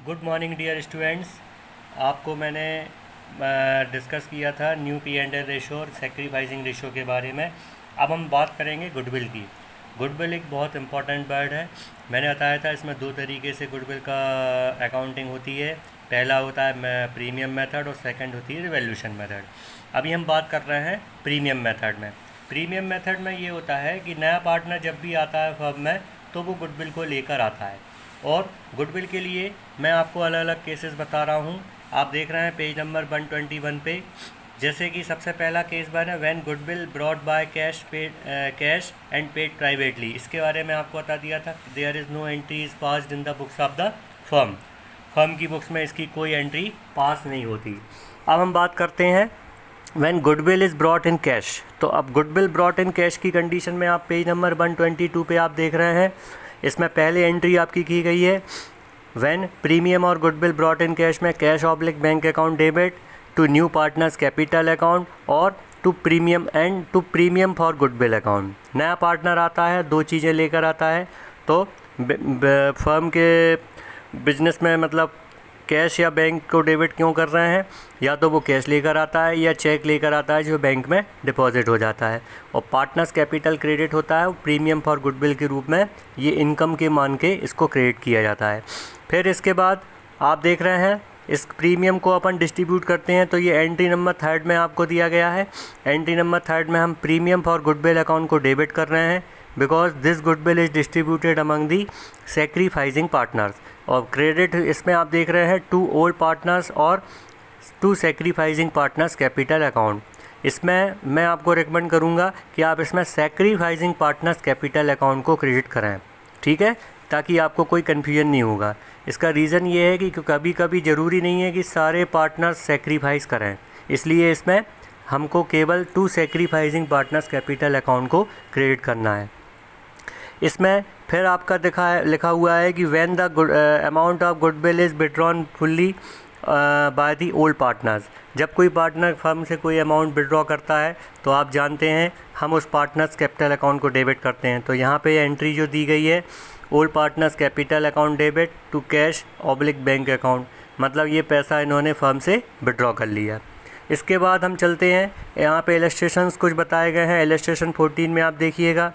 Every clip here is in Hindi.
Good morning dear students. आपको मैंने डिस्कस किया था new P and L ratio और सेक्रीफाइसिंग रेशो के बारे में। अब हम बात करेंगे गुडविल की। गुडविल एक बहुत इंपॉर्टेंट वर्ड है। मैंने बताया था इसमें दो तरीके से गुडविल का अकाउंटिंग होती है। पहला होता है प्रीमियम मेथड और सेकंड होती है रिवैल्यूएशन मेथड। अभी हम बात कर रहे हैं प्रीमियम मेथड में। प्रीमियम मेथड में ये होता है कि नया पार्टनर जब भी आता है फर्म में तो वो गुडविल को लेकर आता है, और गुडविल के लिए मैं आपको अलग अलग केसेस बता रहा हूँ। आप देख रहे हैं पेज नंबर 121 पे। जैसे कि सबसे पहला केस बना है when goodwill brought by cash and paid privately. इसके बारे में आपको बता दिया था, there is no entry is passed in the books of the firm. Firm की बुक्स में इसकी कोई एंट्री पास नहीं होती। अब हम बात करते हैं when goodwill is brought in cash. तो अब गुडविल ब्रॉट इन कैश की कंडीशन में आप पेज नंबर 122 पे आप देख रहे हैं। इसमें पहले एंट्री आपकी की गई है व्हेन प्रीमियम और गुडविल ब्रॉट इन कैश में cash oblique bank account debit to new partners capital account और to premium for goodwill account. नया पार्टनर आता है, दो चीज़ें लेकर आता है। तो फर्म के बिजनेस में मतलब कैश या बैंक को डेबिट क्यों कर रहे हैं, या तो वो कैश लेकर आता है या चेक लेकर आता है जो बैंक में डिपॉजिट हो जाता है। और पार्टनर्स कैपिटल क्रेडिट होता है प्रीमियम फॉर गुडविल के रूप में, ये इनकम के मान के इसको क्रेडिट किया जाता है। फिर इसके बाद आप देख रहे हैं इस प्रीमियम को अपन डिस्ट्रीब्यूट करते हैं। तो ये एंट्री नंबर 3 में आपको दिया गया है। एंट्री नंबर 3 में हम प्रीमियम फॉर गुडविल अकाउंट को डेबिट कर रहे हैं because this goodwill is distributed among the sacrificing partners. और क्रेडिट इसमें आप देख रहे हैं टू ओल्ड पार्टनर्स और to sacrificing partners capital account. इसमें मैं आपको रिकमेंड करूंगा कि आप इसमें सेक्रीफाइसिंग पार्टनर्स कैपिटल अकाउंट को क्रेडिट करें, ठीक है, ताकि आपको कोई कन्फ्यूजन नहीं होगा। इसका रीज़न ये है कि कभी कभी ज़रूरी नहीं है कि सारे पार्टनर्स सेक्रीफाइस करें, इसलिए इसमें हमको केवल to sacrificing partners capital account को क्रेडिट करना है। इसमें फिर आपका लिखा हुआ है कि when the amount of goodwill is withdrawn fully by the old partners. जब कोई पार्टनर फर्म से कोई अमाउंट विड्रॉ करता है तो आप जानते हैं हम उस पार्टनर्स कैपिटल अकाउंट को डेबिट करते हैं। तो यहाँ पे एंट्री जो दी गई है old partners capital account debit to cash oblique bank account, मतलब ये पैसा इन्होंने फर्म से विड्रॉ कर लिया। इसके बाद हम चलते हैं, यहाँ पे इलस्ट्रेशंस कुछ बताए गए हैं। इलस्ट्रेशन 14 में आप देखिएगा,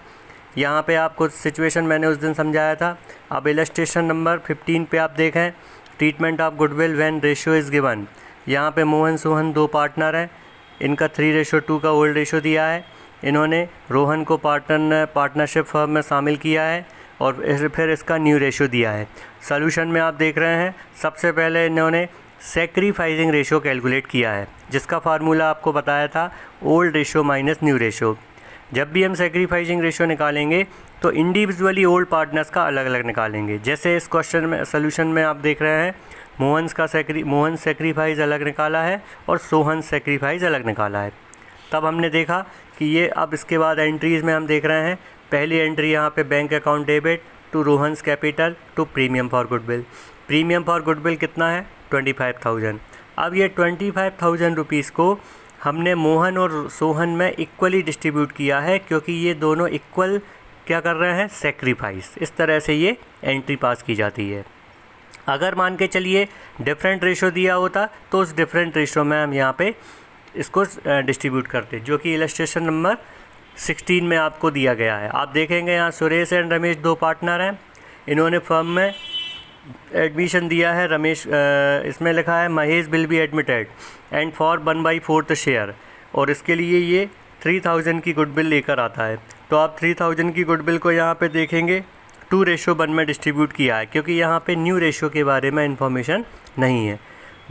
यहाँ पे आपको सिचुएशन मैंने उस दिन समझाया था। अब इलस्ट्रेशन नंबर 15 पे आप देखें, treatment of goodwill when ratio is given. यहाँ पे मोहन सोहन दो पार्टनर हैं, इनका 3:2 का ओल्ड रेशो दिया है। इन्होंने रोहन को पार्टनरशिप फर्म में शामिल किया है और फिर इसका न्यू रेशो दिया है। सोल्यूशन में आप देख रहे हैं सबसे पहले इन्होंने सेक्रीफाइसिंग रेशो कैलकुलेट किया है, जिसका फार्मूला आपको बताया था old ratio minus new ratio. जब भी हम सेक्रीफाइसिंग रेशो निकालेंगे तो इंडिविजुअली ओल्ड पार्टनर्स का अलग अलग निकालेंगे। जैसे इस क्वेश्चन में सोल्यूशन में आप देख रहे हैं मोहन सेक्रीफाइस अलग निकाला है और सोहन सेक्रीफाइस अलग निकाला है। तब हमने देखा कि ये अब इसके बाद एंट्रीज़ में हम देख रहे हैं, पहली एंट्री यहाँ पे bank account debit to Rohan's capital to premium for goodwill. Premium for goodwill कितना है 25,000। अब ये 25,000 रुपीज़ को हमने मोहन और सोहन में इक्वली डिस्ट्रीब्यूट किया है, क्योंकि ये दोनों इक्वल क्या कर रहे हैं सेक्रीफाइस। इस तरह से ये एंट्री पास की जाती है। अगर मान के चलिए डिफरेंट रेशो दिया होता तो उस डिफरेंट रेशो में हम यहाँ पे इसको डिस्ट्रीब्यूट करते, जो कि इलस्ट्रेशन नंबर 16 में आपको दिया गया है। आप देखेंगे यहाँ सुरेश एंड रमेश दो पार्टनर हैं, इन्होंने फर्म में एडमिशन दिया है। रमेश इसमें लिखा है Mahesh will be admitted and for 1/4 share, और इसके लिए ये 3,000 की गुडविल लेकर आता है। तो आप 3,000 की गुडविल को यहाँ पे देखेंगे 2:1 में डिस्ट्रीब्यूट किया है, क्योंकि यहाँ पे न्यू रेशो के बारे में इन्फॉर्मेशन नहीं है।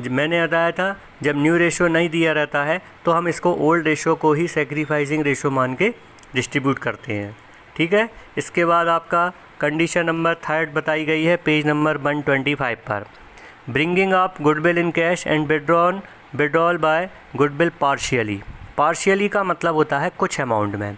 मैंने बताया था जब न्यू रेशो नहीं दिया रहता है तो हम इसको ओल्ड रेशो को ही सेक्रीफाइसिंग रेशो मान के डिस्ट्रीब्यूट करते हैं, ठीक है। इसके बाद आपका कंडीशन नंबर 3 बताई गई है पेज नंबर 125 पर। Bringing of goodwill in cash and withdrawal by goodwill partially का मतलब होता है कुछ अमाउंट में।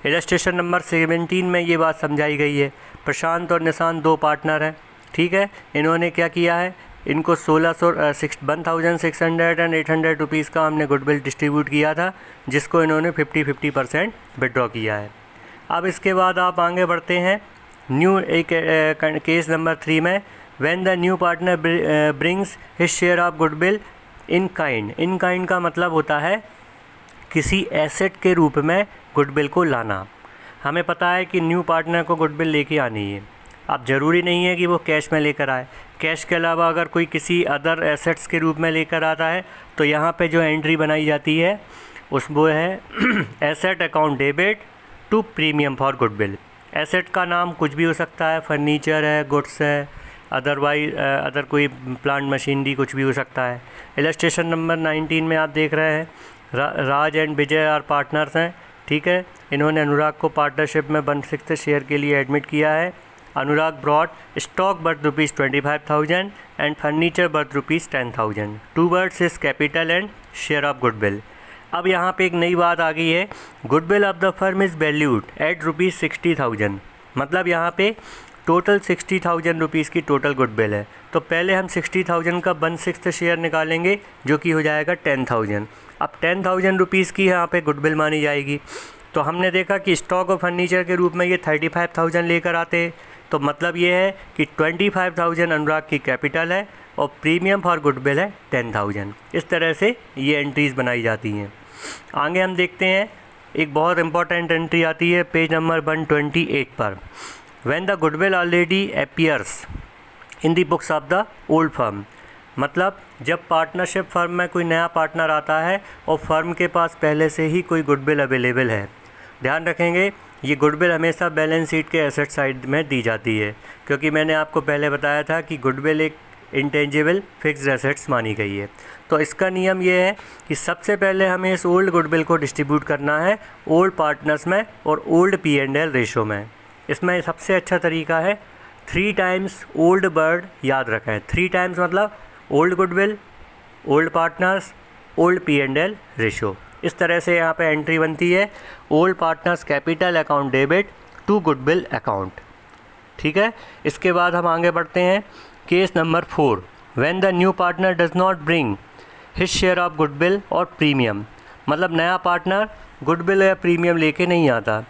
इलस्ट्रेशन नंबर 17 में ये बात समझाई गई है। प्रशांत और निशांत दो पार्टनर हैं, ठीक है। इन्होंने क्या किया है, इनको 1,600 एंड 800 रुपीज़ का हमने गुडविल डिस्ट्रीब्यूट किया था, जिसको इन्होंने 50% विड्रॉ किया है। अब इसके बाद आप आगे बढ़ते हैं न्यू एक केस नंबर 3 में when the new partner brings his share of goodwill in kind. In kind का मतलब होता है किसी एसेट के रूप में गुडविल को लाना। हमें पता है कि न्यू पार्टनर को गुडविल लेके आनी है। अब ज़रूरी नहीं है कि वो कैश में लेकर आए, कैश के अलावा अगर कोई किसी अदर एसेट्स के रूप में लेकर आता है तो यहाँ पे जो एंट्री बनाई जाती है उस वो है asset account debit to premium for goodwill. Asset का नाम कुछ भी हो सकता है, फर्नीचर है, गुड्स है, अदरवाइज अदर कोई प्लांट मशीनरी कुछ भी हो सकता है। इलस्ट्रेशन नंबर 19 में आप देख रहे हैं राज एंड विजय आर पार्टनर्स हैं, ठीक है। इन्होंने अनुराग को पार्टनरशिप में 1/6 शेयर के लिए एडमिट किया है। Anurag brought stock worth ₹25,000 and furniture worth ₹10,000 towards his capital and share of goodwill. अब यहाँ पे एक नई बात आ गई है, goodwill of the firm is valued at ₹60,000। मतलब यहाँ पे टोटल ₹60,000 की टोटल गुडविल है। तो पहले हम 60,000 का 1/6 शेयर निकालेंगे जो कि हो जाएगा 10,000। अब 10,000 रुपीज़ की यहाँ पे गुडविल मानी जाएगी। तो हमने देखा कि स्टॉक और फर्नीचर के रूप में ये 35,000 लेकर आते हैं, तो मतलब ये है कि 25,000 अनुराग की कैपिटल है और प्रीमियम फॉर गुडविल है 10,000। इस तरह से ये एंट्रीज़ बनाई जाती हैं। आगे हम देखते हैं, एक बहुत इंपॉर्टेंट एंट्री आती है पेज नंबर 128 पर। When the goodwill already appears in the books of the old firm. मतलब जब पार्टनरशिप फर्म में कोई नया पार्टनर आता है और फर्म के पास पहले से ही कोई गुडविल अवेलेबल है। ध्यान रखेंगे ये गुडविल हमेशा बैलेंस शीट के एसेट साइड में दी जाती है, क्योंकि मैंने आपको पहले बताया था कि गुडविल एक इंटेंजिबल फिक्स्ड एसेट्स मानी गई है। तो इसका नियम ये है कि सबसे पहले हमें इस ओल्ड गुडविल को डिस्ट्रीब्यूट करना है ओल्ड पार्टनर्स में और ओल्ड P&L रेशो में। इसमें सबसे अच्छा तरीका है 3 टाइम्स ओल्ड बर्ड याद रखें। 3 टाइम्स मतलब old goodwill, old partners, old P&L ratio. इस तरह से यहाँ पे एंट्री बनती है old partners capital account debit to goodwill account, ठीक है। इसके बाद हम आगे बढ़ते हैं case number 4। When the new partner does not bring his share of goodwill और प्रीमियम। मतलब नया पार्टनर गुडविल या प्रीमियम लेके नहीं आता।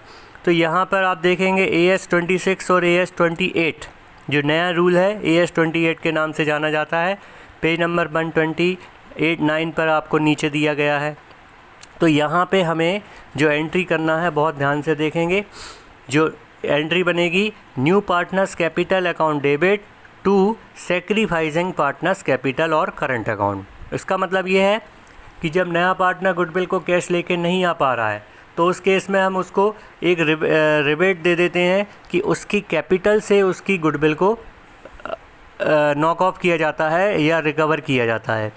तो यहाँ पर आप देखेंगे AS 26 और AS 28 जो नया रूल है AS 28 के नाम से जाना जाता है। पेज नंबर 128-9 पर आपको नीचे दिया गया है। तो यहाँ पे हमें जो एंट्री करना है बहुत ध्यान से देखेंगे। जो एंट्री बनेगी new partners capital account debit to sacrificing partners capital और करंट अकाउंट। इसका मतलब ये है कि जब नया पार्टनर गुडविल को कैश लेके नहीं आ पा रहा है तो उस केस में हम उसको एक रिबेट दे देते हैं कि उसकी कैपिटल से उसकी गुडविल को नॉक ऑफ किया जाता है या रिकवर किया जाता है।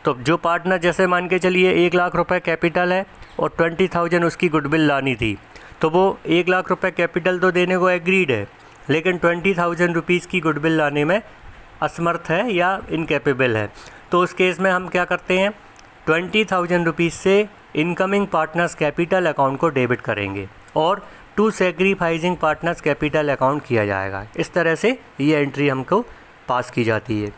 तो जो पार्टनर जैसे मान के चलिए 1 लाख रुपए कैपिटल है और 20,000 उसकी गुडविल लानी थी, तो वो 1 लाख रुपए कैपिटल तो देने को एग्रीड है, लेकिन 20,000 रुपीज़ की गुडविल लाने में असमर्थ है या इनकेपेबल है। तो उस केस में हम क्या करते हैं 20,000 रुपीज़ से इनकमिंग पार्टनर्स कैपिटल अकाउंट को डेबिट करेंगे और to sacrificing partners capital account किया जाएगा। इस तरह से ये एंट्री हमको पास की जाती है।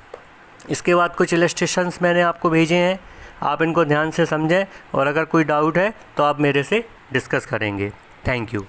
इसके बाद कुछ इलस्ट्रेशंस मैंने आपको भेजे हैं, आप इनको ध्यान से समझें और अगर कोई डाउट है तो आप मेरे से डिस्कस करेंगे। Thank you.